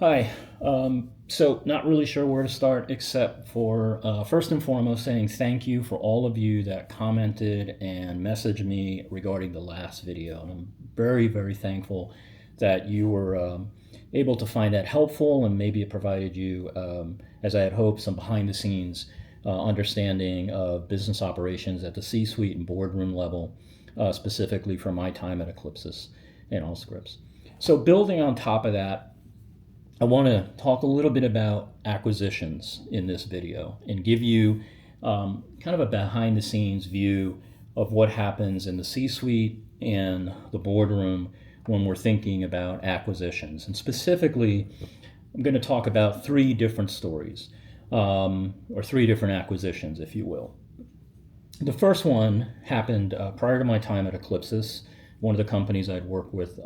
Hi. So, not really sure where to start except for first and foremost saying thank you for all of you that commented and messaged me regarding the last video. And I'm very, very thankful that you were able to find that helpful, and maybe it provided you, as I had hoped, some behind the scenes understanding of business operations at the C suite and boardroom level, specifically for my time at Eclipsys and Allscripts. So, building on top of that, I want to talk a little bit about acquisitions in this video and give you kind of a behind the scenes view of what happens in the C-suite and the boardroom when we're thinking about acquisitions. And specifically, I'm going to talk about three different stories, or three different acquisitions, if you will. The first one happened prior to my time at Eclipsys, one of the companies I'd worked with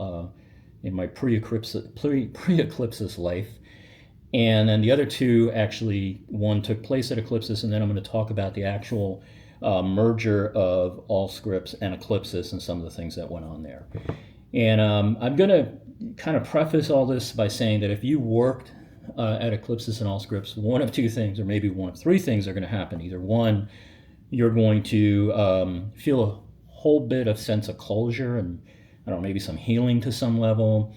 in my pre-Eclipsys life. And then the other two, actually, one took place at Eclipsys, and then I'm going to talk about the actual merger of Allscripts and Eclipsys and some of the things that went on there. And I'm going to kind of preface all this by saying that if you worked at Eclipsys and Allscripts, one of two things, or maybe one of three things are going to happen. Either one, you're going to feel a whole bit of sense of closure and I don't know, maybe some healing to some level.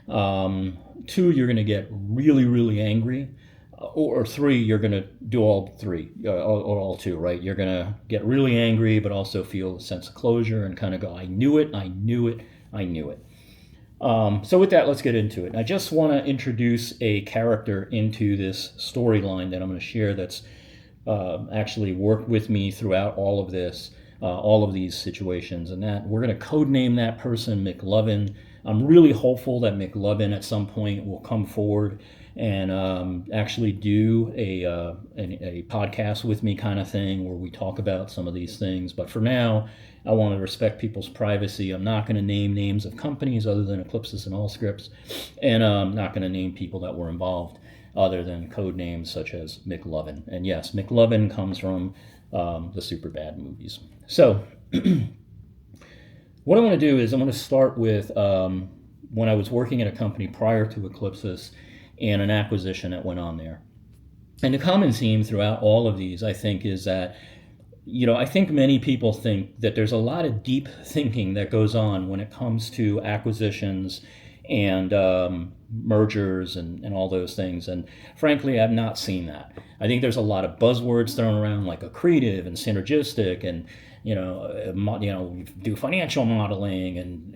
Two, you're going to get really, really angry. Or three, you're going to do all three, or all two, right? You're going to get really angry, but also feel a sense of closure and kind of go, I knew it, I knew it, I knew it. So with that, let's get into it. I just want to introduce a character into this storyline that I'm going to share that's actually worked with me throughout all of this. All of these situations, and that we're going to codename that person McLovin. I'm really hopeful that McLovin at some point will come forward and actually do a podcast with me kind of thing where we talk about some of these things. But for now, I want to respect people's privacy. I'm not going to name names of companies other than Eclipsys and Allscripts, and I'm not going to name people that were involved other than code names such as McLovin. And yes, McLovin comes from the Superbad movies. So what I want to do is I'm going to start with when I was working at a company prior to Eclipsys and an acquisition that went on there. And the common theme throughout all of these, I think, is that, I think many people think that there's a lot of deep thinking that goes on when it comes to acquisitions and mergers and all those things. And frankly, I've not seen that. I think there's a lot of buzzwords thrown around like accretive and synergistic and, do financial modeling. And,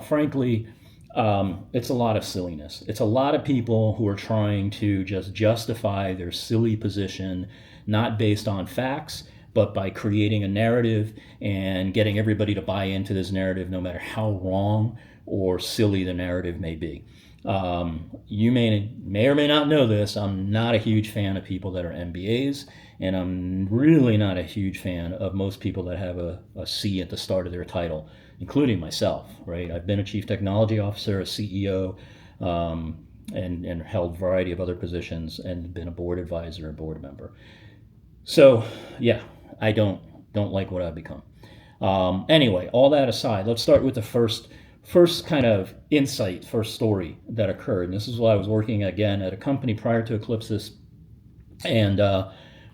frankly, it's a lot of silliness. It's a lot of people who are trying to just justify their silly position, not based on facts, but by creating a narrative and getting everybody to buy into this narrative, no matter how wrong or silly the narrative may be. You may or may not know this. I'm not a huge fan of people that are MBAs, and I'm really not a huge fan of most people that have a C at the start of their title, including myself, right? I've been a chief technology officer, a CEO, and held a variety of other positions and been a board advisor and board member. So, yeah, I don't like what I've become. Anyway, all that aside, let's start with the first kind of insight, first story that occurred. And this is while I was working again at a company prior to Eclipsys. And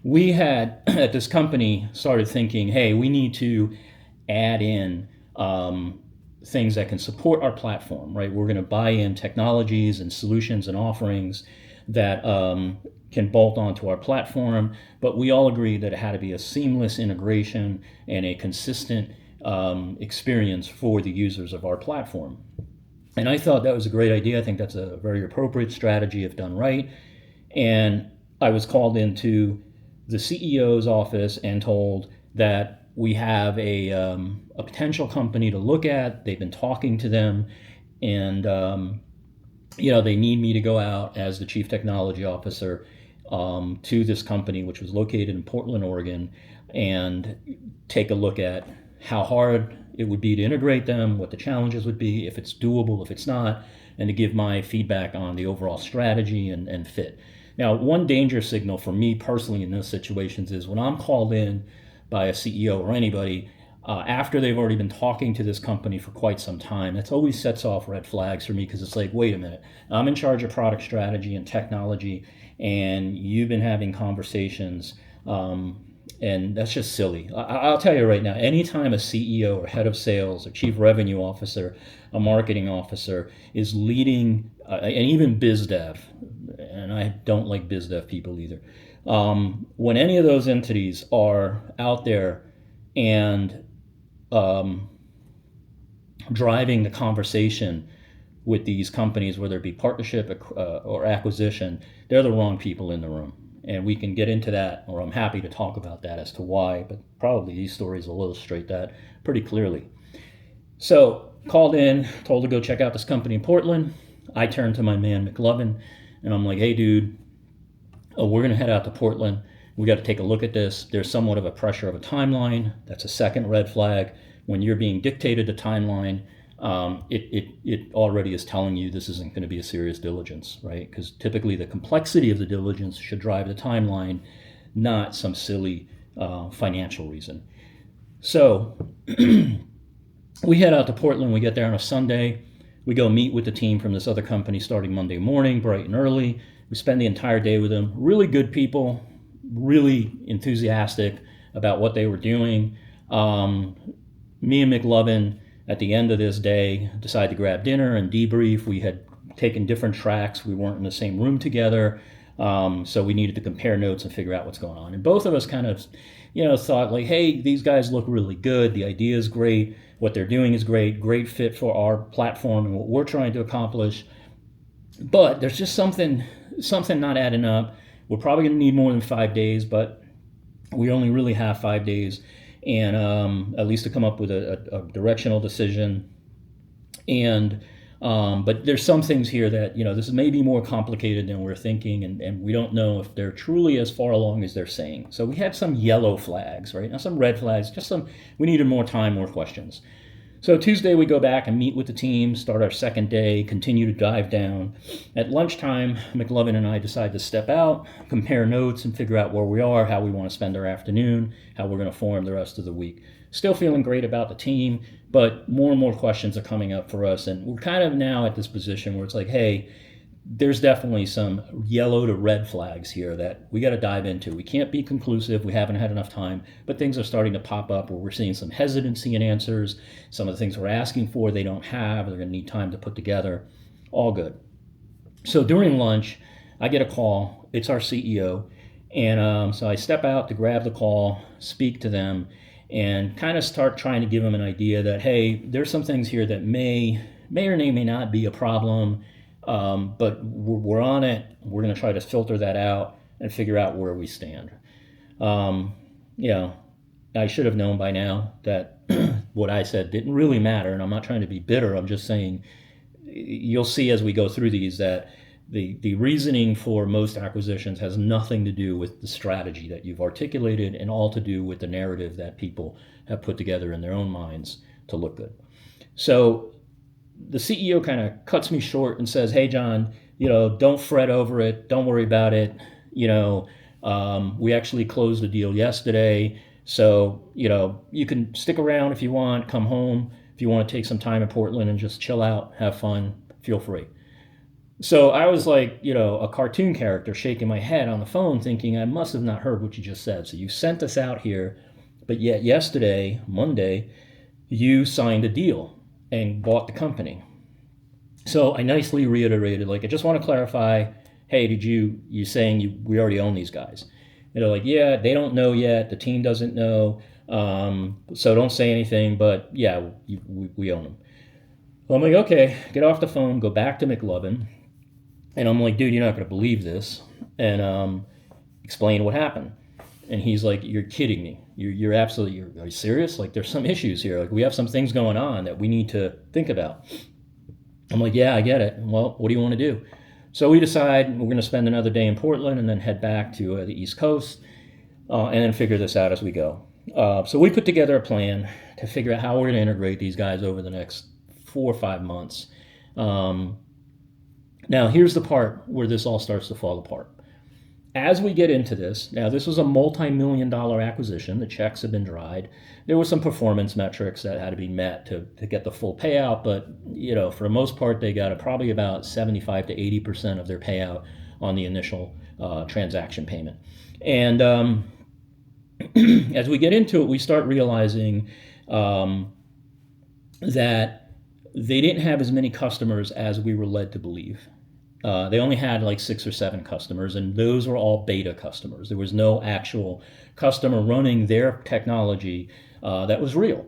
we had, at this company, started thinking, hey, we need to add in things that can support our platform, right? We're going to buy in technologies and solutions and offerings that can bolt onto our platform. But we all agreed that it had to be a seamless integration and a consistent experience for the users of our platform. And I thought that was a great idea. I think that's a very appropriate strategy if done right. And I was called into the CEO's office and told that we have a potential company to look at. They've been talking to them, and they need me to go out as the chief technology officer to this company, which was located in Portland, Oregon, and take a look at how hard it would be to integrate them, what the challenges would be, if it's doable, if it's not, and to give my feedback on the overall strategy and fit. Now, one danger signal for me personally in those situations is when I'm called in by a CEO or anybody, after they've already been talking to this company for quite some time. That's always sets off red flags for me, because it's like, wait a minute, I'm in charge of product strategy and technology, and you've been having conversations, and that's just silly. I'll tell you right now, anytime a CEO or head of sales or chief revenue officer, a marketing officer is leading, and even biz dev, and I don't like biz dev people either, when any of those entities are out there and driving the conversation with these companies, whether it be partnership or acquisition, they're the wrong people in the room. And we can get into that, or I'm happy to talk about that as to why, but probably these stories will illustrate that pretty clearly. So, called in, told to go check out this company in Portland. I turned to my man McLovin, and I'm like, hey dude, we're going to head out to Portland. We got to take a look at this. There's somewhat of a pressure of a timeline. That's a second red flag. When you're being dictated a timeline, it already is telling you this isn't going to be a serious diligence, right? Because typically the complexity of the diligence should drive the timeline, not some silly financial reason. So we head out to Portland. We get there on a Sunday. We go meet with the team from this other company starting Monday morning, bright and early. We spend the entire day with them. Really good people, really enthusiastic about what they were doing. Me and McLovin, at the end of this day, decided to grab dinner and debrief. We had taken different tracks. We weren't in the same room together. So we needed to compare notes and figure out what's going on. And both of us kind of, thought like, hey, these guys look really good. The idea is great. What they're doing is great. Great fit for our platform and what we're trying to accomplish. But there's just something not adding up. We're probably going to need more than 5 days, but we only really have 5 days, and at least to come up with a directional decision. And but there's some things here that, this is maybe more complicated than we're thinking, and we don't know if they're truly as far along as they're saying. So we had some yellow flags, right? Now some red flags, we needed more time, more questions. So Tuesday we go back and meet with the team, start our second day, continue to dive down. At lunchtime, McLovin and I decide to step out, compare notes, and figure out where we are, how we want to spend our afternoon, how we're going to form the rest of the week. Still feeling great about the team, but more and more questions are coming up for us, and we're kind of now at this position where it's like, hey, there's definitely some yellow to red flags here that we got to dive into. We can't be conclusive. We haven't had enough time, but things are starting to pop up where we're seeing some hesitancy in answers. Some of the things we're asking for, they don't have. They're going to need time to put together. All good. So during lunch, I get a call. It's our CEO. And so I step out to grab the call, speak to them, and kind of start trying to give them an idea that, hey, there's some things here that may or may not be a problem. But we're on it. We're going to try to filter that out and figure out where we stand. I should have known by now that what I said didn't really matter, and I'm not trying to be bitter. I'm just saying you'll see as we go through these that the reasoning for most acquisitions has nothing to do with the strategy that you've articulated and all to do with the narrative that people have put together in their own minds to look good. So the CEO kind of cuts me short and says, hey, John, don't fret over it. Don't worry about it. We actually closed the deal yesterday. So, you can stick around if you want, come home. If you want to take some time in Portland and just chill out, have fun, feel free. So I was like, a cartoon character shaking my head on the phone thinking I must have not heard what you just said. So you sent us out here, but yet yesterday, Monday, you signed a deal and bought the company. So I nicely reiterated, I just want to clarify, hey, you saying we already own these guys? And they're like, yeah, they don't know yet. The team doesn't know. So don't say anything, but yeah, we own them. Well, I'm like, okay, get off the phone, go back to McLovin. And I'm like, dude, you're not going to believe this. And explain what happened. And he's like, you're kidding me. You're absolutely, are you serious? There's some issues here. We have some things going on that we need to think about. I'm like, yeah, I get it. Well, what do you want to do? So we decide we're going to spend another day in Portland and then head back to the East Coast and then figure this out as we go. So we put together a plan to figure out how we're going to integrate these guys over the next 4 or 5 months. Now, here's the part where this all starts to fall apart. As we get into this, now this was a multi-million dollar acquisition. The checks have been dried. There were some performance metrics that had to be met to get the full payout, but for the most part, they got probably about 75 to 80% of their payout on the initial transaction payment. And as we get into it, we start realizing that they didn't have as many customers as we were led to believe. They only had like 6 or 7 customers, and those were all beta customers. There was no actual customer running their technology that was real.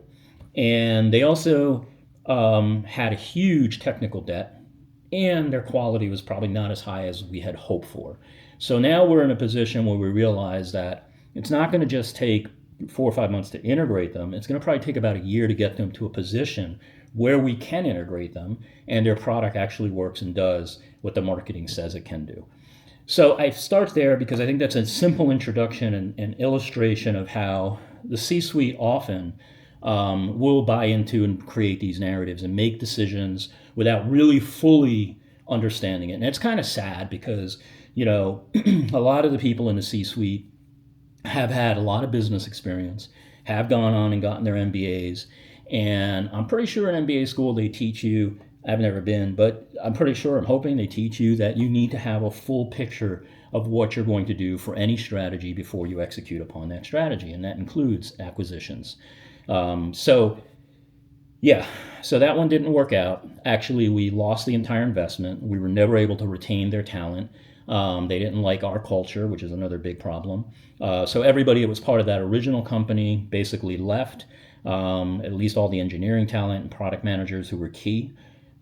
And they also had a huge technical debt, and their quality was probably not as high as we had hoped for. So now we're in a position where we realize that it's not going to just take 4 or 5 months to integrate them. It's going to probably take about a year to get them to a position where we can integrate them and their product actually works and does what the marketing says it can do. So I start there because I think that's a simple introduction and illustration of how the C-suite often will buy into and create these narratives and make decisions without really fully understanding it. And it's kind of sad because, a lot of the people in the C-suite have had a lot of business experience, have gone on and gotten their MBAs. And I'm pretty sure in MBA school they teach you, I've never been, but I'm pretty sure, I'm hoping they teach you that you need to have a full picture of what you're going to do for any strategy before you execute upon that strategy. And that includes acquisitions. So that one didn't work out. Actually, we lost the entire investment. We were never able to retain their talent. They didn't like our culture, which is another big problem. So everybody that was part of that original company basically left, at least all the engineering talent and product managers who were key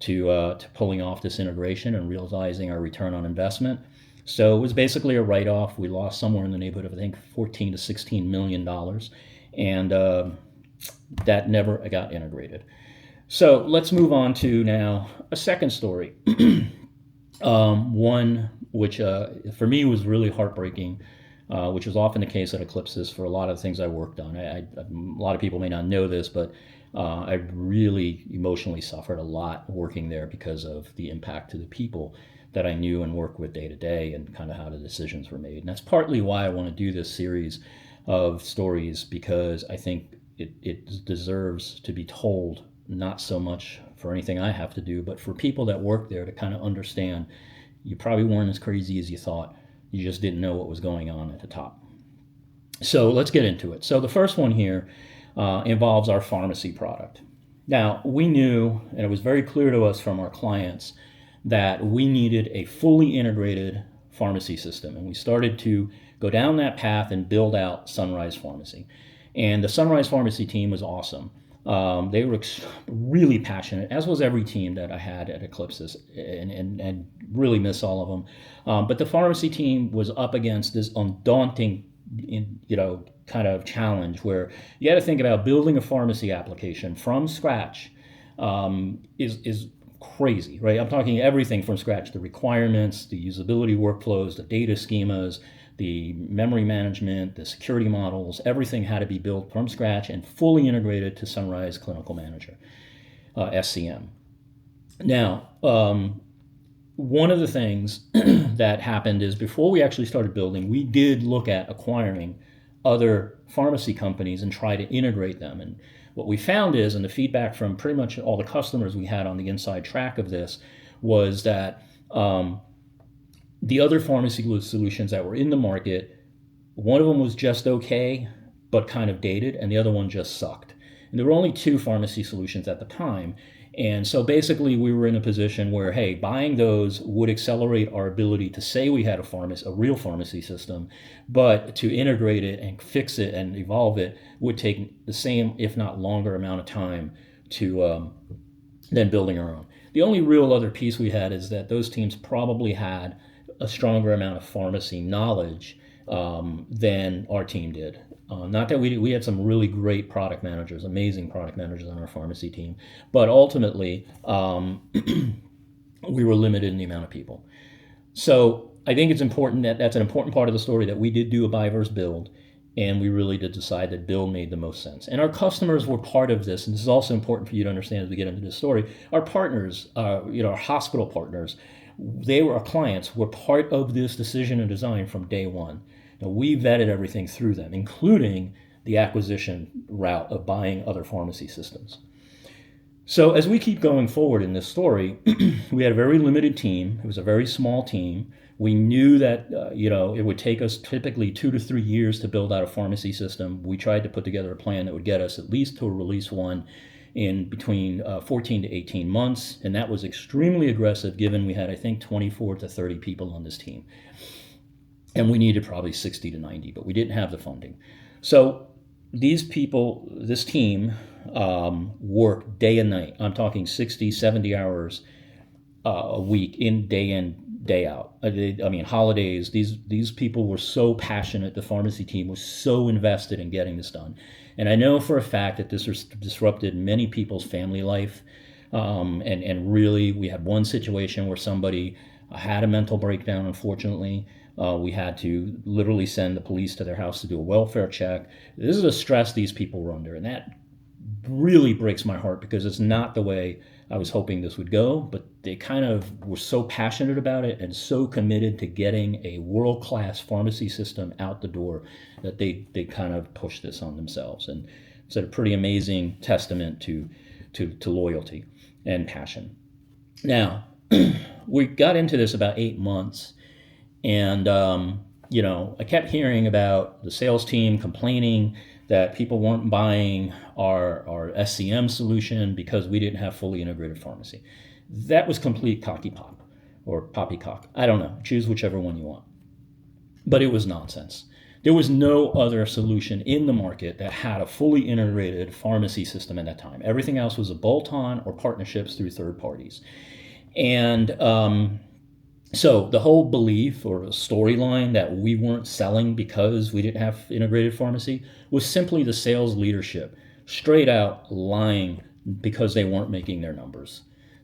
to pulling off this integration and realizing our return on investment. So it was basically a write-off. We lost somewhere in the neighborhood of, I think, $14 to $16 million. And that never got integrated. So let's move on to now a second story. One which for me was really heartbreaking, which was often the case at Eclipsis for a lot of the things I worked on. A lot of people may not know this, but I really emotionally suffered a lot working there because of the impact to the people that I knew and worked with day to day and kind of how the decisions were made. And that's partly why I want to do this series of stories, because I think it deserves to be told, not so much for anything I have to do, but for people that work there to kind of understand you probably weren't as crazy as you thought. You just didn't know what was going on at the top. So let's get into it. So the first one here involves our pharmacy product. Now, we knew, and it was very clear to us from our clients, that we needed a fully integrated pharmacy system. And we started to go down that path and build out Sunrise Pharmacy. And the Sunrise Pharmacy team was awesome. They were really passionate, as was every team that I had at Eclipsis, and really miss all of them. But the pharmacy team was up against this undaunting, kind of challenge where you got to think about building a pharmacy application from scratch is crazy, right? I'm talking everything from scratch: the requirements, the usability workflows, the data schemas, the memory management, the security models. Everything had to be built from scratch and fully integrated to Sunrise Clinical Manager, SCM. Now, one of the things that happened is before we actually started building, we did look at acquiring other pharmacy companies and try to integrate them. And what we found is, and the feedback from pretty much all the customers we had on the inside track of this, was that the other pharmacy solutions that were in the market, one of them was just okay, but kind of dated, and the other one just sucked. And there were only 2 pharmacy solutions at the time. And so basically we were in a position where, hey, buying those would accelerate our ability to say we had a real pharmacy system, but to integrate it and fix it and evolve it would take the same, if not longer, amount of time to than building our own. The only real other piece we had is that those teams probably had a stronger amount of pharmacy knowledge than our team did. Not that we had some really great product managers, amazing product managers on our pharmacy team, but ultimately we were limited in the amount of people. So I think it's important that's an important part of the story, that we did do a buy versus build, and we really did decide that build made the most sense. And our customers were part of this, and this is also important for you to understand as we get into this story. Our partners, our hospital partners, Our clients were part of this decision and design from day one. Now, we vetted everything through them, including the acquisition route of buying other pharmacy systems. So as we keep going forward in this story, we had a very limited team. It was a very small team. We knew that it would take us typically 2 to 3 years to build out a pharmacy system. We tried to put together a plan that would get us at least to a release one in between 14 to 18 months, and that was extremely aggressive given we had, I think, 24 to 30 people on this team. And we needed probably 60 to 90, but we didn't have the funding. So these people, this team, worked day and night. I'm talking 60, 70 hours a week in day out. Holidays. These people were so passionate. The pharmacy team was so invested in getting this done. And I know for a fact that this disrupted many people's family life. And really, we had one situation where somebody had a mental breakdown, unfortunately. We had to literally send the police to their house to do a welfare check. This is the stress these people were under, and that really breaks my heart because it's not the way I was hoping this would go, but they kind of were so passionate about it and so committed to getting a world-class pharmacy system out the door that they kind of pushed this on themselves. And it's a pretty amazing testament to loyalty and passion. Now, we got into this about 8 months, and I kept hearing about the sales team complaining that people weren't buying our SCM solution because we didn't have fully integrated pharmacy. That was complete cocky pop or poppycock. I don't know. Choose whichever one you want. But it was nonsense. There was no other solution in the market that had a fully integrated pharmacy system at that time. Everything else was a bolt-on or partnerships through third parties. And so the whole belief or storyline that we weren't selling because we didn't have integrated pharmacy was simply the sales leadership straight out lying because they weren't making their numbers.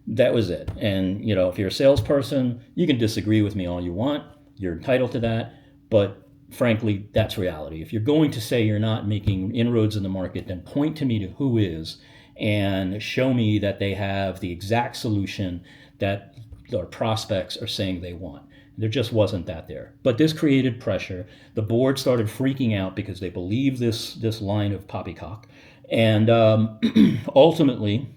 That was it. And if you're a salesperson, you can disagree with me all you want. You're entitled to that. But frankly, that's reality. If you're going to say you're not making inroads in the market, then point to me to who is and show me that they have the exact solution that our prospects are saying they want. There just wasn't that there. But this created pressure. The board started freaking out because they believed this line of poppycock. And ultimately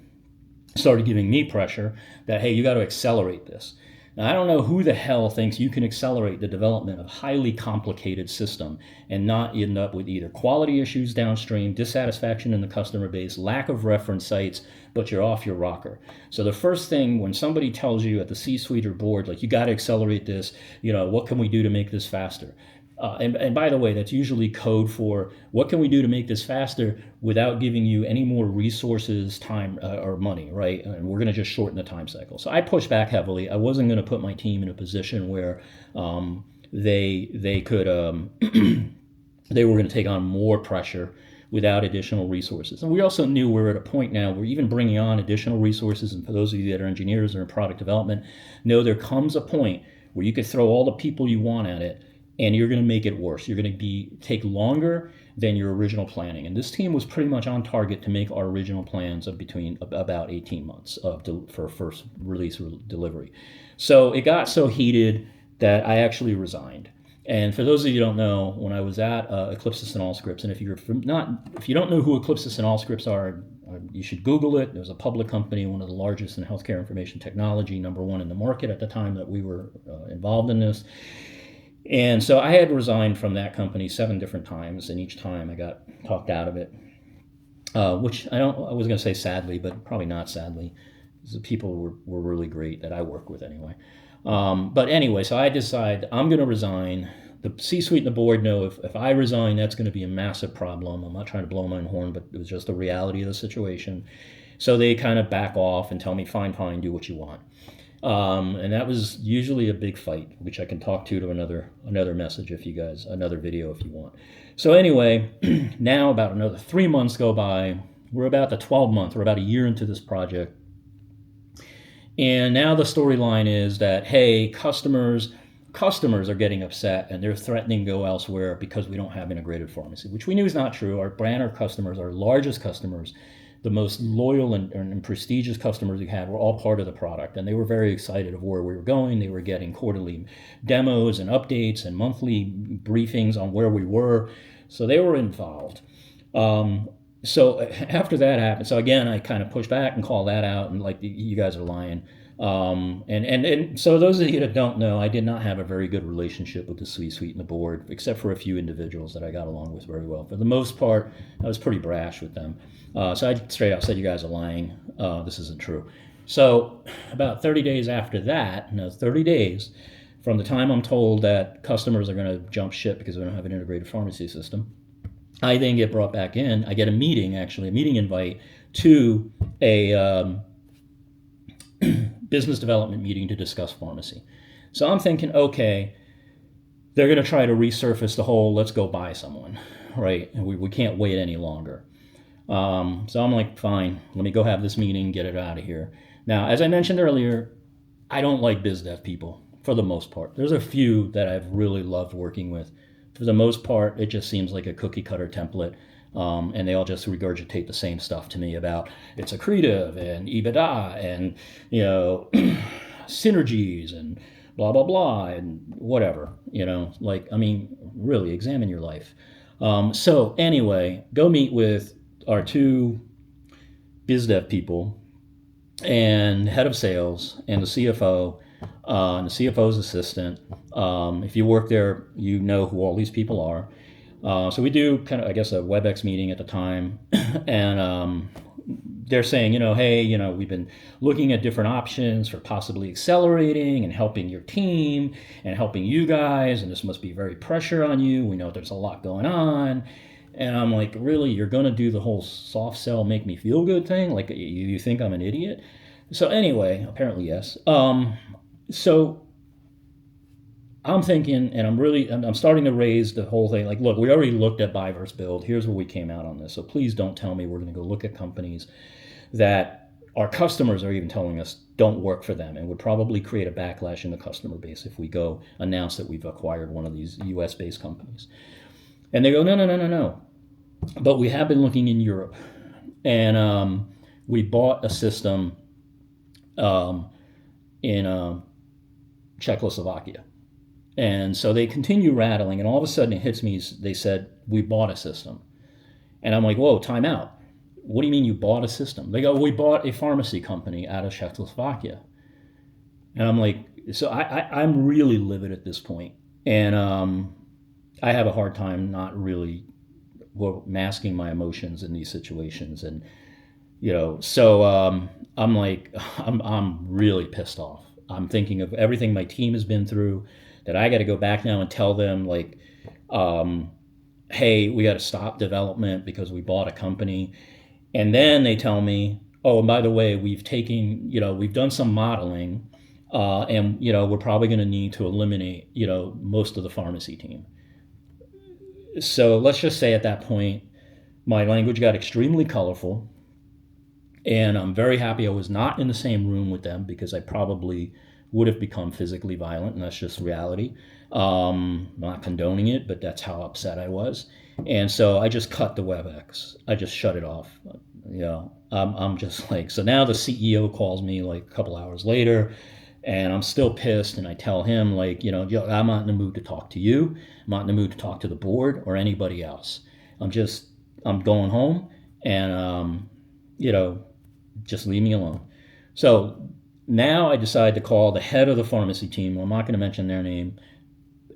started giving me pressure that, hey, you got to accelerate this. Now, I don't know who the hell thinks you can accelerate the development of a highly complicated system and not end up with either quality issues downstream, dissatisfaction in the customer base, lack of reference sites, but you're off your rocker. So the first thing when somebody tells you at the C-suite or board, like, you got to accelerate this, what can we do to make this faster? And by the way, that's usually code for what can we do to make this faster without giving you any more resources, time, or money, right? And we're going to just shorten the time cycle. So I pushed back heavily. I wasn't going to put my team in a position where they could they were going to take on more pressure without additional resources. And we also knew we're at a point now where even bringing on additional resources, and for those of you that are engineers or in product development, know there comes a point where you could throw all the people you want at it, and you're going to make it worse. You're going to take longer than your original planning. And this team was pretty much on target to make our original plans of between about 18 months for first release delivery. So it got so heated that I actually resigned. And for those of you who don't know, when I was at Eclipsys and Allscripts, and if you don't know who Eclipsys and Allscripts are, you should Google it. It was a public company, one of the largest in healthcare information technology, number one in the market at the time that we were involved in this. And so I had resigned from that company 7 different times, and each time I got talked out of it, which I was going to say sadly, but probably not sadly, because the people were really great that I work with anyway. But anyway, so I decided I'm going to resign. The C-suite and the board know if I resign, that's going to be a massive problem. I'm not trying to blow my own horn, but it was just the reality of the situation. So they kind of back off and tell me, fine, do what you want. And that was usually a big fight, which I can talk to another message another video if you want. So anyway, now about another 3 months go by. We're about the 12th month. We're about a year into this project. And now the storyline is that, hey, customers are getting upset and they're threatening to go elsewhere because we don't have integrated pharmacy, which we knew is not true. Our customers, our largest customers, the most loyal and prestigious customers we had were all part of the product, and they were very excited of where we were going. They were getting quarterly demos and updates and monthly briefings on where we were, so they were involved. So after that happened, so again, I kind of pushed back and called that out, and like, you guys are lying. And so those of you that don't know, I did not have a very good relationship with the C-suite and the board, except for a few individuals that I got along with very well. For the most part, I was pretty brash with them. So I straight out said, you guys are lying. This isn't true. So about 30 days after that, 30 days from the time I'm told that customers are going to jump ship because we don't have an integrated pharmacy system, I then get brought back in. I get a meeting invite to a business development meeting to discuss pharmacy. So I'm thinking, okay, they're going to try to resurface the whole let's go buy someone, right? And we can't wait any longer. So I'm like, fine, let me go have this meeting, get it out of here. Now, as I mentioned earlier, I don't like biz dev people for the most part. There's a few that I've really loved working with. For the most part, it just seems like a cookie cutter template. And they all just regurgitate the same stuff to me about it's accretive and EBITDA and, synergies and blah, blah, blah, and whatever, really examine your life. So anyway, go meet with our two biz dev people and head of sales and the CFO and the CFO's assistant. If you work there, you know who all these people are. So we do kind of, I guess, a WebEx meeting at the time, and they're saying, hey, we've been looking at different options for possibly accelerating and helping your team and helping you guys, and this must be very pressure on you. We know there's a lot going on. And I'm like, really, you're going to do the whole soft sell, make me feel good thing? Like, you think I'm an idiot? So anyway, apparently yes. So I'm thinking, and I'm starting to raise the whole thing. Like, look, we already looked at buy versus build. Here's where we came out on this. So please don't tell me we're going to go look at companies that our customers are even telling us don't work for them and would probably create a backlash in the customer base if we go announce that we've acquired one of these US-based companies. And they go, no. But we have been looking in Europe, and we bought a system in Czechoslovakia. And so they continue rattling, and all of a sudden it hits me. They said, we bought a system. And I'm like, whoa, time out. What do you mean you bought a system? They go, we bought a pharmacy company out of Czechoslovakia. And I'm like, so I'm really livid at this point. And I have a hard time not really masking my emotions in these situations. And, so I'm like, I'm really pissed off. I'm thinking of everything my team has been through, that I got to go back now and tell them, like, hey, we got to stop development because we bought a company. And then they tell me, oh, and by the way, we've done some modeling, and, we're probably going to need to eliminate, most of the pharmacy team. So let's just say at that point, my language got extremely colorful, and I'm very happy I was not in the same room with them, because I probably would have become physically violent, and that's just reality. I'm not condoning it, but that's how upset I was. And so I just cut the WebEx. I just shut it off. I'm just like, so now the CEO calls me like a couple hours later, and I'm still pissed, and I tell him, like, I'm not in the mood to talk to you. I'm not in the mood to talk to the board or anybody else. I'm going home, and, just leave me alone. So now I decide to call the head of the pharmacy team. I'm not going to mention their name.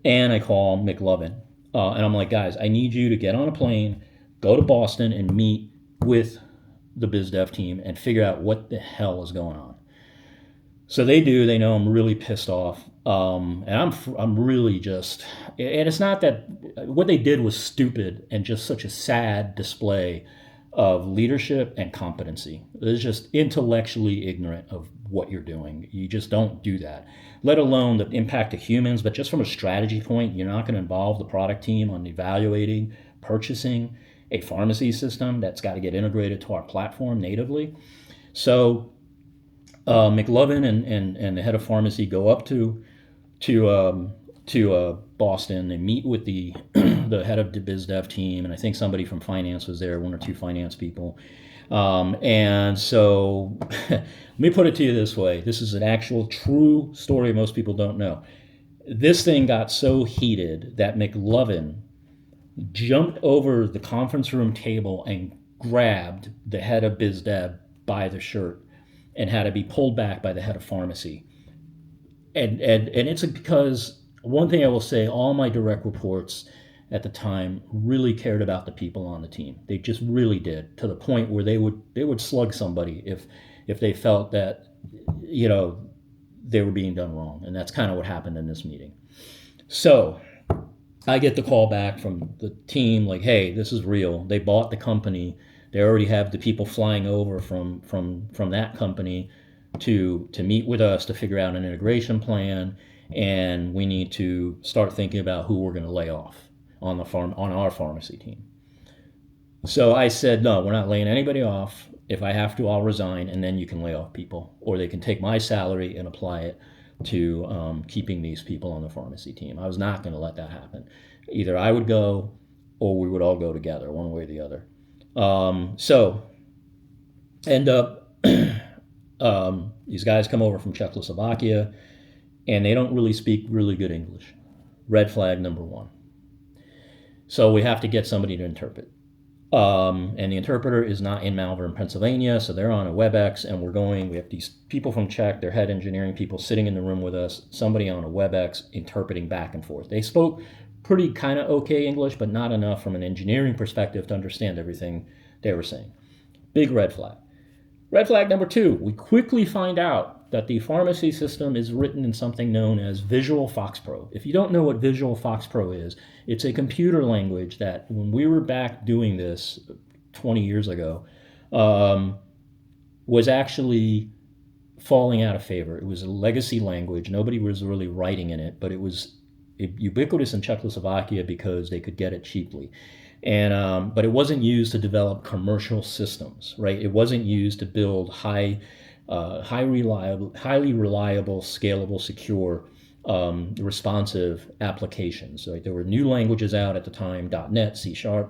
And I call McLovin. And I'm like, guys, I need you to get on a plane, go to Boston, and meet with the biz dev team and figure out what the hell is going on. So they do. They know I'm really pissed off. And I'm really just, and it's not that what they did was stupid and just such a sad display of leadership and competency. It's just intellectually ignorant of what you're doing. You just don't do that, let alone the impact of humans. But just from a strategy point, you're not going to involve the product team on evaluating, purchasing a pharmacy system that's got to get integrated to our platform natively. So McLovin and the head of pharmacy go up to Boston. They meet with the the head of the biz dev team, and I think somebody from finance was there, one or two finance people. And so let me put it to you this way. This is an actual true story most people don't know. This thing got so heated that McLovin jumped over the conference room table and grabbed the head of BizDev by the shirt and had to be pulled back by the head of pharmacy. And it's because one thing I will say, all my direct reports at the time really cared about the people on the team. They just really did, to the point where they would slug somebody if they felt that, you know, they were being done wrong. And that's kind of what happened in this meeting. So I get the call back from the team like, hey, this is real. They bought the company. They already have the people flying over from that company to meet with us to figure out an integration plan, and we need to start thinking about who we're going to lay off on our pharmacy team. So I said, no, we're not laying anybody off. If I have to, I'll resign, and then you can lay off people, or they can take my salary and apply it to keeping these people on the pharmacy team. I was not going to let that happen. Either I would go, or we would all go together, one way or the other. So end up, these guys come over from Czechoslovakia, and they don't really speak really good English. Red flag number one. So we have to get somebody to interpret. And the interpreter is not in Malvern, Pennsylvania, so they're on a WebEx, and we have these people from Czech, their head engineering people sitting in the room with us, somebody on a WebEx interpreting back and forth. They spoke pretty kind of okay English, but not enough from an engineering perspective to understand everything they were saying. Big red flag. Red flag number two, we quickly find out that the pharmacy system is written in something known as Visual FoxPro. If you don't know what Visual FoxPro is, it's a computer language that when we were back doing this 20 years ago, was actually falling out of favor. It was a legacy language. Nobody was really writing in it, but it was ubiquitous in Czechoslovakia because they could get it cheaply. And but it wasn't used to develop commercial systems, right? It wasn't used to build highly reliable, scalable, secure, responsive applications. Right? There were new languages out at the time: .NET, C#, and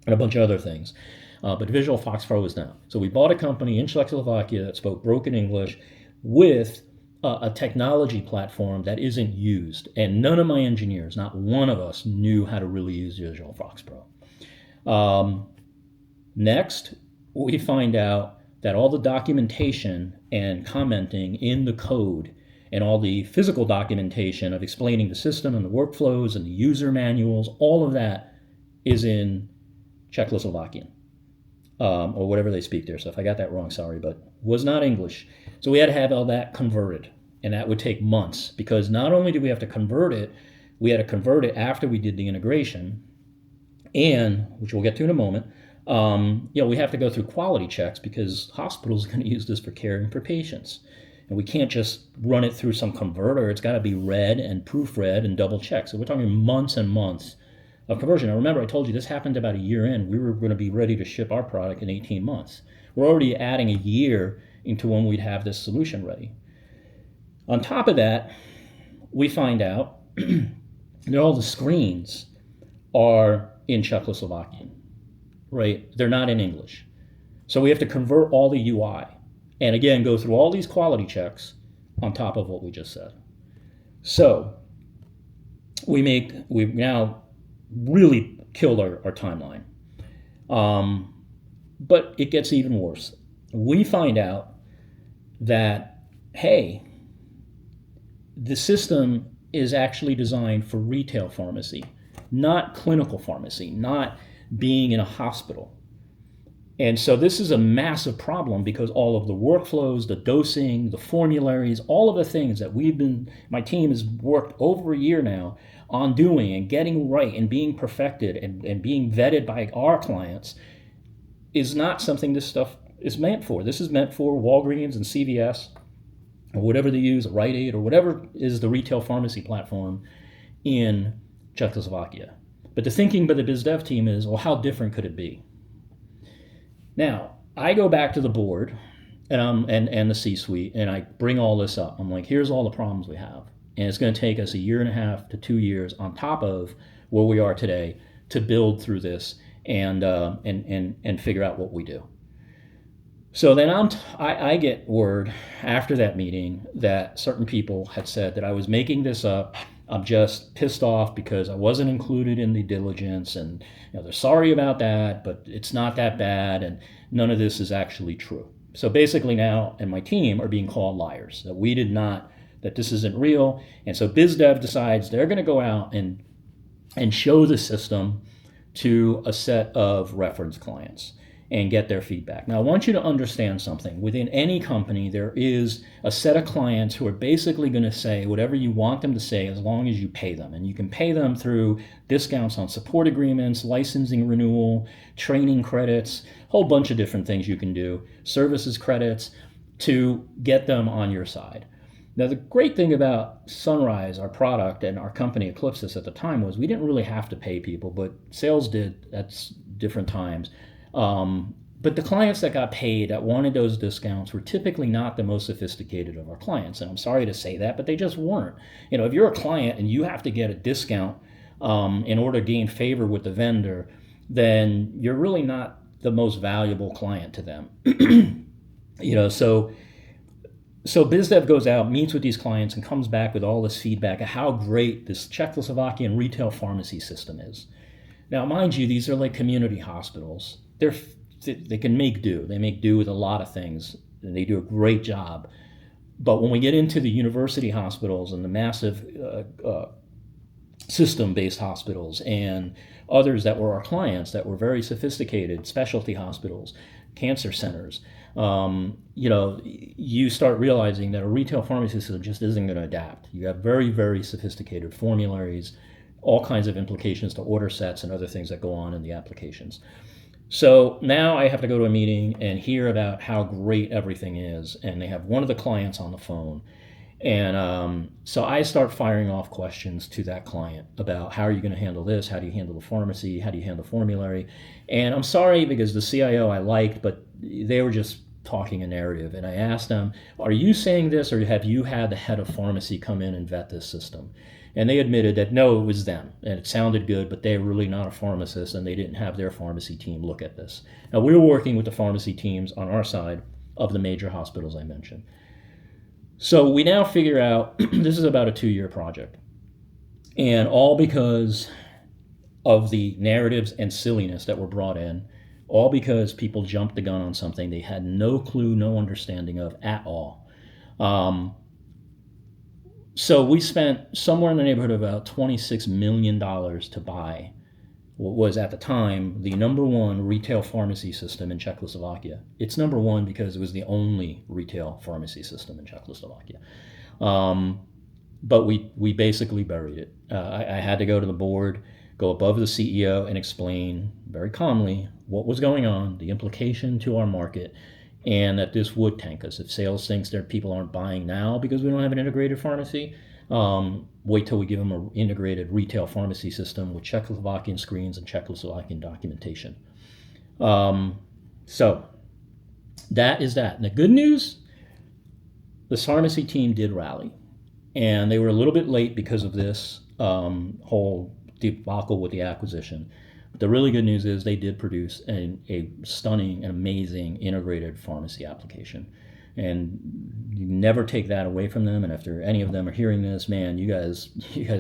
a bunch of other things. But Visual FoxPro was now. So we bought a company in Czechoslovakia that spoke broken English with a technology platform that isn't used. And none of my engineers, not one of us, knew how to really use Visual FoxPro. Next, we find out that all the documentation and commenting in the code and all the physical documentation of explaining the system and the workflows and the user manuals, all of that is in Czechoslovakian, or whatever they speak there. So if I got that wrong, sorry, but was not English. So we had to have all that converted, and that would take months, because not only did we have to convert it, we had to convert it after we did the integration, and, which we'll get to in a moment, we have to go through quality checks because hospitals are going to use this for caring for patients. And we can't just run it through some converter. It's got to be read and proofread and double checked. So we're talking months and months of conversion. Now remember, I told you this happened about a year in. We were going to be ready to ship our product in 18 months. We're already adding a year into when we'd have this solution ready. On top of that, we find out that all the screens are in Czechoslovakian, right? They're not in English. So we have to convert all the UI and again go through all these quality checks on top of what we just said. So we've now really killed our timeline. But it gets even worse. We find out that, hey, the system is actually designed for retail pharmacy, not clinical pharmacy, not being in a hospital. And so this is a massive problem because all of the workflows, the dosing, the formularies, all of the things that my team has worked over a year now on doing and getting right and being perfected and being vetted by our clients is not something this stuff is meant for. This is meant for Walgreens and CVS or whatever they use, Rite Aid or whatever is the retail pharmacy platform in Czechoslovakia. But the thinking by the BizDev team is, well, how different could it be? Now, I go back to the board and the C-suite, and I bring all this up. I'm like, here's all the problems we have. And it's going to take us 1.5 to 2 years on top of where we are today to build through this and figure out what we do. So then I get word after that meeting that certain people had said that I was making this up. I'm just pissed off because I wasn't included in the diligence, and they're sorry about that, but it's not that bad, and none of this is actually true. So basically now, and my team are being called liars, that we did not, that this isn't real. And so BizDev decides they're going to go out and show the system to a set of reference clients and get their feedback. Now, I want you to understand something. Within any company, there is a set of clients who are basically going to say whatever you want them to say as long as you pay them. And you can pay them through discounts on support agreements, licensing renewal, training credits, a whole bunch of different things you can do, services credits, to get them on your side. Now, the great thing about Sunrise, our product, and our company, Eclipsis, at the time was we didn't really have to pay people, but sales did at different times. But the clients that got paid, that wanted those discounts, were typically not the most sophisticated of our clients. And I'm sorry to say that, but they just weren't. If you're a client and you have to get a discount in order to gain favor with the vendor, then you're really not the most valuable client to them. So BizDev goes out, meets with these clients, and comes back with all this feedback of how great this Czechoslovakian retail pharmacy system is. Now, mind you, these are like community hospitals. They can make do. They make do with a lot of things, and they do a great job. But when we get into the university hospitals and the massive system-based hospitals and others that were our clients that were very sophisticated, specialty hospitals, cancer centers, you start realizing that a retail pharmacy system just isn't going to adapt. You have very, very sophisticated formularies, all kinds of implications to order sets and other things that go on in the applications. So now I have to go to a meeting and hear about how great everything is, and they have one of the clients on the phone. And so I start firing off questions to that client about how are you going to handle this? How do you handle the pharmacy? How do you handle formulary? And I'm sorry because the CIO I liked, but they were just talking a narrative. And I asked them, are you saying this, or have you had the head of pharmacy come in and vet this system? And they admitted that no, it was them. And it sounded good, but they're really not a pharmacist, and they didn't have their pharmacy team look at this. Now, we were working with the pharmacy teams on our side of the major hospitals I mentioned. So we now figure out this is about a 2-year project. And all because of the narratives and silliness that were brought in, all because people jumped the gun on something they had no clue, no understanding of at all. So we spent somewhere in the neighborhood of about $26 million to buy what was at the time the number one retail pharmacy system in Czechoslovakia. It's number one because it was the only retail pharmacy system in Czechoslovakia. But we basically buried it. I had to go to the board, go above the CEO, and explain very calmly what was going on, the implication to our market, and that this would tank us. If sales thinks that people aren't buying now because we don't have an integrated pharmacy, wait till we give them an integrated retail pharmacy system with Czechoslovakian screens and Czechoslovakian documentation. So that is that. And the good news, the pharmacy team did rally. And they were a little bit late because of this whole debacle with the acquisition. But the really good news is they did produce a stunning and amazing integrated pharmacy application. And you never take that away from them. And after any of them are hearing this, man, you guys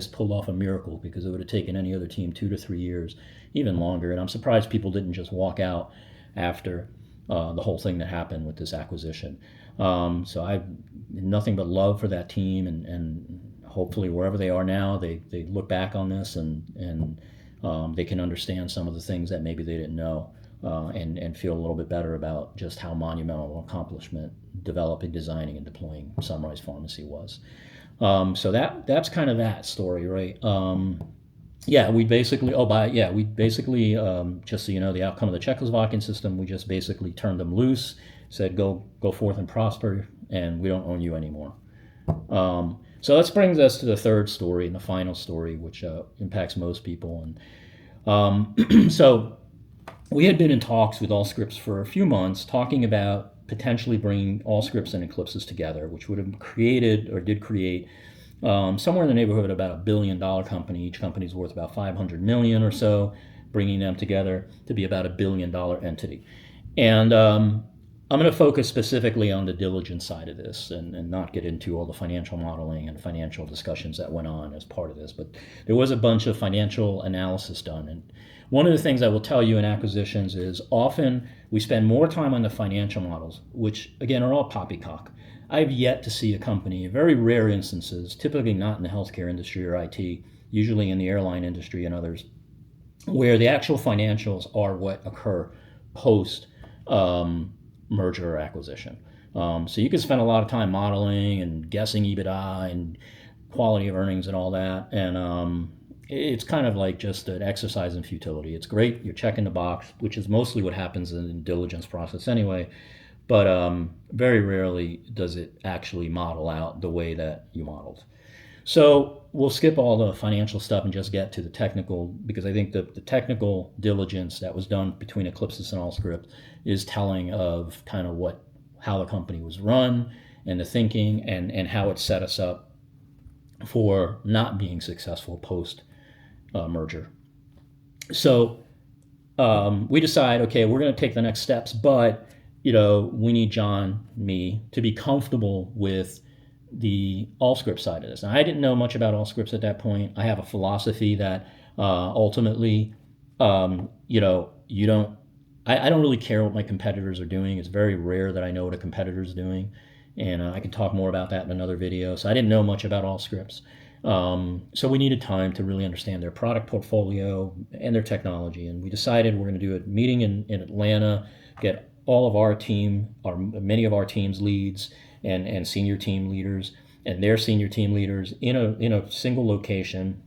pulled off a miracle, because it would have taken any other team 2 to 3 years, even longer. And I'm surprised people didn't just walk out after the whole thing that happened with this acquisition. So I have nothing but love for that team, and hopefully wherever they are now, they look back on this and they can understand some of the things that maybe they didn't know, and feel a little bit better about just how monumental accomplishment developing, designing, and deploying Sunrise Pharmacy was. So that's kind of that story, right? We basically, just so you know, the outcome of the Czechoslovakian system, we just basically turned them loose, said go forth and prosper, and we don't own you anymore. So that brings us to the third story and the final story, which impacts most people. And so we had been in talks with Allscripts for a few months, talking about potentially bringing Allscripts and Eclipsis together, which would have created, or did create, somewhere in the neighborhood of about $1 billion company. Each company's worth about $500 million or so, bringing them together to be about $1 billion entity. And I'm going to focus specifically on the diligence side of this and not get into all the financial modeling and financial discussions that went on as part of this. But there was a bunch of financial analysis done. And one of the things I will tell you in acquisitions is often we spend more time on the financial models, which again are all poppycock. I've yet to see a company, in very rare instances, typically not in the healthcare industry or IT, usually in the airline industry and others, where the actual financials are what occur post merger or acquisition. So you can spend a lot of time modeling and guessing EBITDA and quality of earnings and all that, and it's kind of like just an exercise in futility. It's great, you're checking the box, which is mostly what happens in the diligence process anyway, but very rarely does it actually model out the way that you modeled. So we'll skip all the financial stuff and just get to the technical, because I think the technical diligence that was done between Eclipsis and Allscript is telling of kind of how the company was run and the thinking and how it set us up for not being successful post merger. So we decide, okay, we're going to take the next steps, but we need John, me, to be comfortable with the Allscripts side of this. Now, I didn't know much about Allscripts at that point. I have a philosophy that ultimately, you don't. I don't really care what my competitors are doing. It's very rare that I know what a competitor is doing, and I can talk more about that in another video. So I didn't know much about Allscripts. So we needed time to really understand their product portfolio and their technology, and we decided we're going to do a meeting in Atlanta, get all of our team, many of our team's leads, and senior team leaders and their senior team leaders in a single location,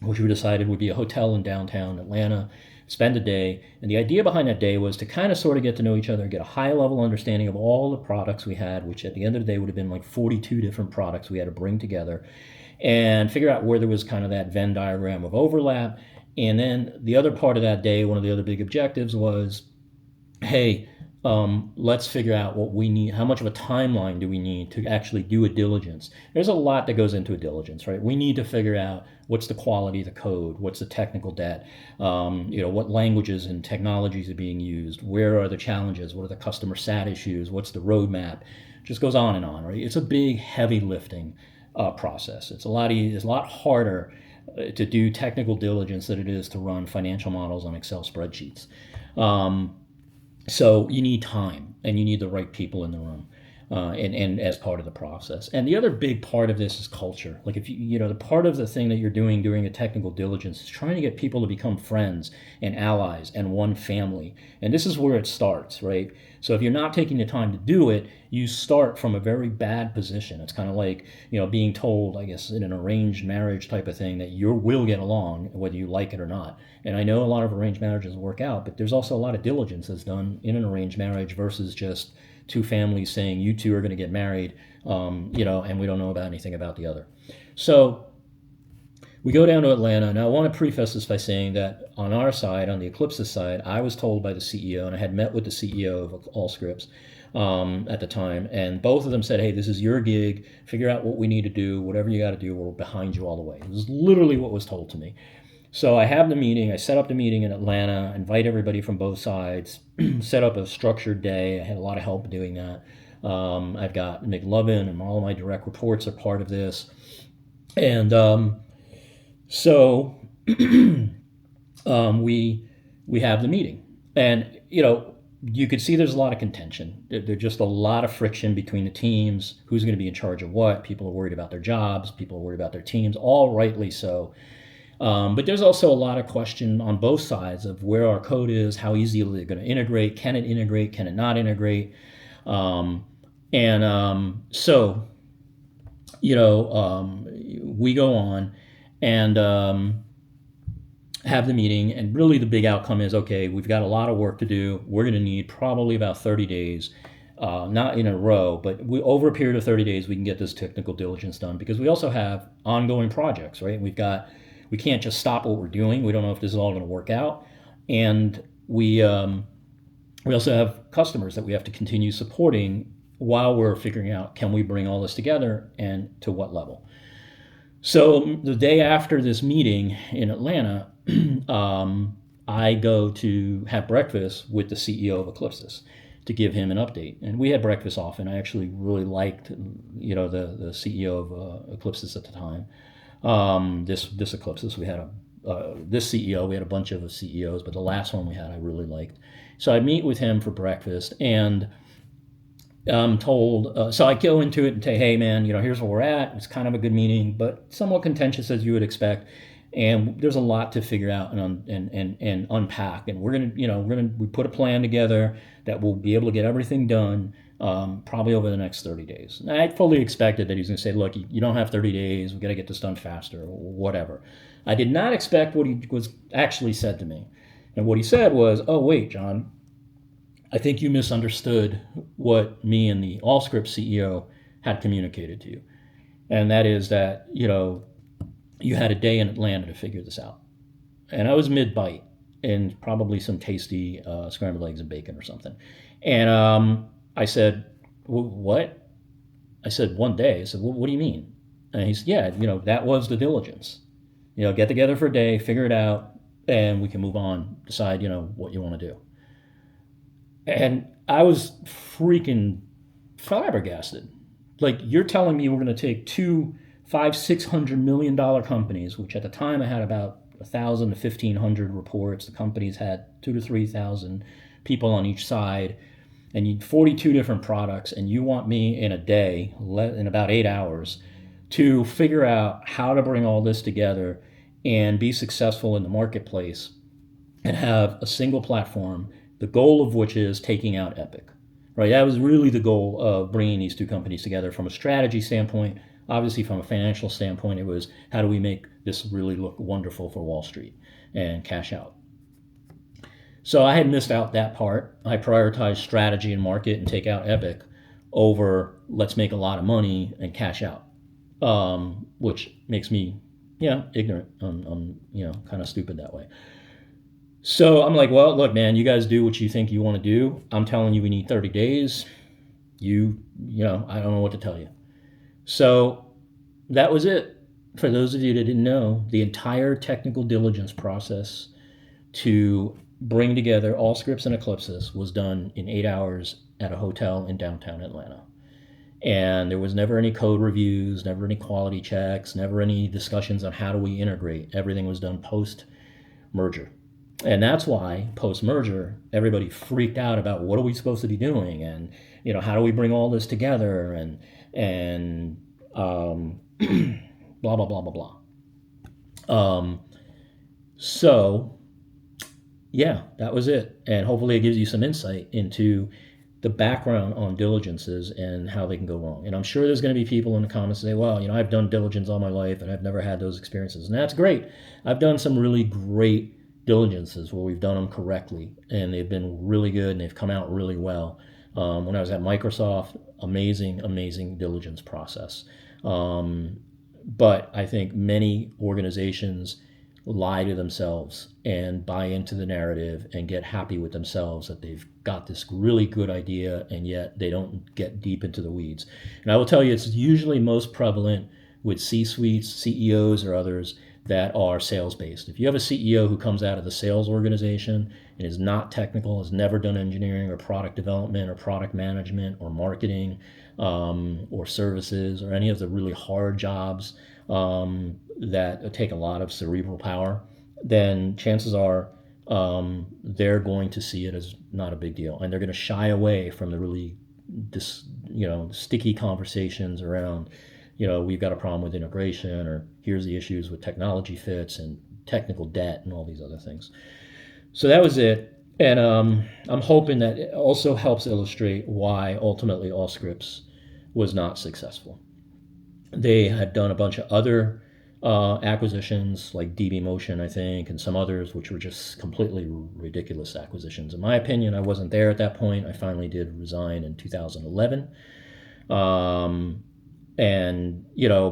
which we decided would be a hotel in downtown Atlanta, spend a day. And the idea behind that day was to kind of sort of get to know each other, get a high level understanding of all the products we had, which at the end of the day would have been like 42 different products we had to bring together, and figure out where there was kind of that Venn diagram of overlap. And then the other part of that day, one of the other big objectives was, hey, let's figure out what we need. How much of a timeline do we need to actually do a diligence? There's a lot that goes into a diligence, right? We need to figure out what's the quality of the code, what's the technical debt, what languages and technologies are being used, where are the challenges, what are the customer sat issues, what's the roadmap? It just goes on and on, right? It's a big, heavy lifting process. It's a lot harder to do technical diligence than it is to run financial models on Excel spreadsheets. So you need time, and you need the right people in the room, and as part of the process. And the other big part of this is culture. Like if the part of the thing that you're doing during a technical diligence is trying to get people to become friends and allies and one family. And this is where it starts, right? So if you're not taking the time to do it, you start from a very bad position. It's kind of like, being told, I guess, in an arranged marriage type of thing that you will get along whether you like it or not. And I know a lot of arranged marriages work out, but there's also a lot of diligence that's done in an arranged marriage versus just two families saying you two are going to get married, and we don't know about anything about the other. So we go down to Atlanta. Now, I want to preface this by saying that on our side, on the Eclipsis side, I was told by the CEO, and I had met with the CEO of Allscripts at the time, and both of them said, hey, this is your gig. Figure out what we need to do. Whatever you got to do, we're behind you all the way. It was literally what was told to me. So I have the meeting. I set up the meeting in Atlanta, invite everybody from both sides, set up a structured day. I had a lot of help doing that. I've got Nick Lovin, and all of my direct reports are part of this. And so we have the meeting, and you could see there's a lot of contention. There's just a lot of friction between the teams. Who's going to be in charge of what? People are worried about their jobs. People are worried about their teams, all rightly so. But there's also a lot of question on both sides of where our code is, how easy is it going to integrate, can it integrate, can it not integrate? So we go on and have the meeting, and really the big outcome is, okay, we've got a lot of work to do. We're going to need probably about 30 days, not in a row, but over a period of 30 days, we can get this technical diligence done, because we also have ongoing projects, right? We can't just stop what we're doing. We don't know if this is all going to work out. And we also have customers that we have to continue supporting while we're figuring out, can we bring all this together and to what level? So the day after this meeting in Atlanta, I go to have breakfast with the CEO of Eclipsis. to give him an update. And we had breakfast often. I actually really liked, the CEO of Eclipses at the time. This Eclipses, we had this CEO, we had a bunch of CEOs, but the last one we had I really liked. So I meet with him for breakfast, and I'm told, so I go into it and say, hey man, here's where we're at. It's kind of a good meeting, but somewhat contentious as you would expect. And there's a lot to figure out and unpack. And we put a plan together that we'll be able to get everything done probably over the next 30 days. And I fully expected that he was going to say, look, you don't have 30 days. We got to get this done faster or whatever. I did not expect what he was actually said to me. And what he said was, oh, wait, John, I think you misunderstood what me and the Allscripts CEO had communicated to you. And that is that, you had a day in Atlanta to figure this out. And I was mid-bite and probably some tasty scrambled eggs and bacon or something. And I said, what? I said, one day. I said, well, what do you mean? And he said, yeah, that was the diligence. Get together for a day, figure it out, and we can move on, decide, what you want to do. And I was freaking flabbergasted. Like, you're telling me we're going to take two $500-600 million companies, which at the time I had about 1,000 to 1,500 reports. The companies had 2,000 to 3,000 people on each side, and you 42 different products, and you want me in a day, in about 8 hours, to figure out how to bring all this together and be successful in the marketplace and have a single platform, the goal of which is taking out Epic. Right? That was really the goal of bringing these two companies together from a strategy standpoint. Obviously, from a financial standpoint, it was how do we make this really look wonderful for Wall Street and cash out. So I had missed out that part. I prioritized strategy and market and take out Epic over let's make a lot of money and cash out, which makes me, ignorant. I'm kind of stupid that way. So I'm like, well, look, man, you guys do what you think you want to do. I'm telling you we need 30 days. I don't know what to tell you. So that was it. For those of you that didn't know, the entire technical diligence process to bring together Allscripts and Eclipses was done in 8 hours at a hotel in downtown Atlanta. And there was never any code reviews, never any quality checks, never any discussions on how do we integrate. Everything was done post-merger. And that's why post-merger, everybody freaked out about what are we supposed to be doing, and how do we bring all this together, and blah blah blah blah blah. So yeah, that was it, and hopefully it gives you some insight into the background on diligences and how they can go wrong. And I'm sure there's going to be people in the comments that say, well, I've done diligence all my life and I've never had those experiences, and that's great. I've done some really great diligences where we've done them correctly and they've been really good and they've come out really well. When I was at Microsoft, amazing diligence process. But I think many organizations lie to themselves and buy into the narrative and get happy with themselves that they've got this really good idea, and yet they don't get deep into the weeds. And I will tell you, it's usually most prevalent with C-suites, CEOs, or others that are sales-based. If you have a CEO who comes out of the sales organization and is not technical, has never done engineering or product development or product management or marketing or services or any of the really hard jobs that take a lot of cerebral power, then chances are they're going to see it as not a big deal, and they're going to shy away from the really sticky conversations around we've got a problem with integration, or here's the issues with technology fits and technical debt and all these other things. So that was it. And I'm hoping that it also helps illustrate why ultimately Allscripts was not successful. They had done a bunch of other acquisitions like DB Motion, I think, and some others, which were just completely ridiculous acquisitions. In my opinion, I wasn't there at that point. I finally did resign in 2011.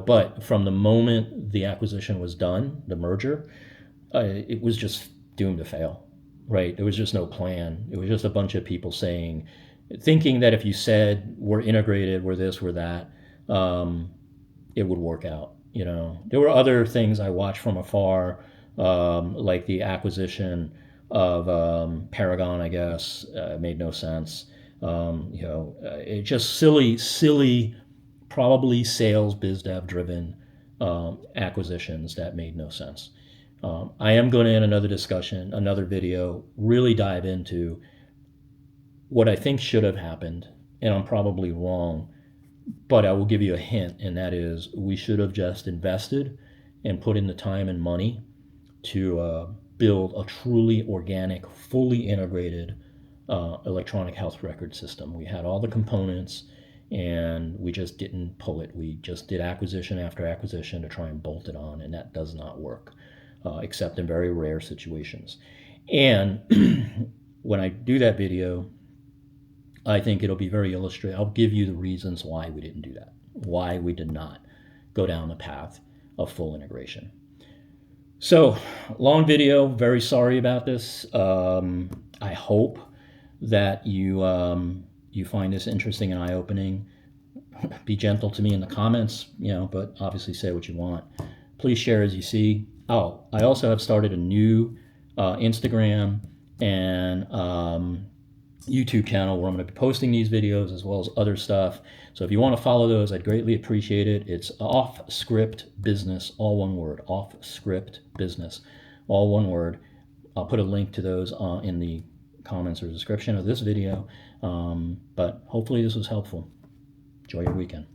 But from the moment the acquisition was done, the merger, it was just doomed to fail, right? There was just no plan. It was just a bunch of people thinking that if you said we're integrated, we're this, we're that, it would work out. There were other things I watched from afar, like the acquisition of Paragon, I guess, made no sense. It's just silly, probably sales biz dev driven acquisitions that made no sense. I am going to, in another discussion, another video, really dive into what I think should have happened, and I'm probably wrong, but I will give you a hint, and that is we should have just invested and put in the time and money to build a truly organic, fully integrated electronic health record system. We had all the components and we just didn't pull it. We just did acquisition after acquisition to try and bolt it on, and that does not work, except in very rare situations. And when I do that video, I think it'll be very illustrative. I'll give you the reasons why we didn't do that, why we did not go down the path of full integration. So, long video, very sorry about this. I hope that you find this interesting and eye-opening. Be gentle to me in the comments, but obviously say what you want. Please share as you see. Oh, I also have started a new Instagram and YouTube channel where I'm going to be posting these videos as well as other stuff. So if you want to follow those, I'd greatly appreciate it. It's Off Script Business, all one word. Off Script Business, all one word. I'll put a link to those in the comments or description of this video. But hopefully this was helpful. Enjoy your weekend.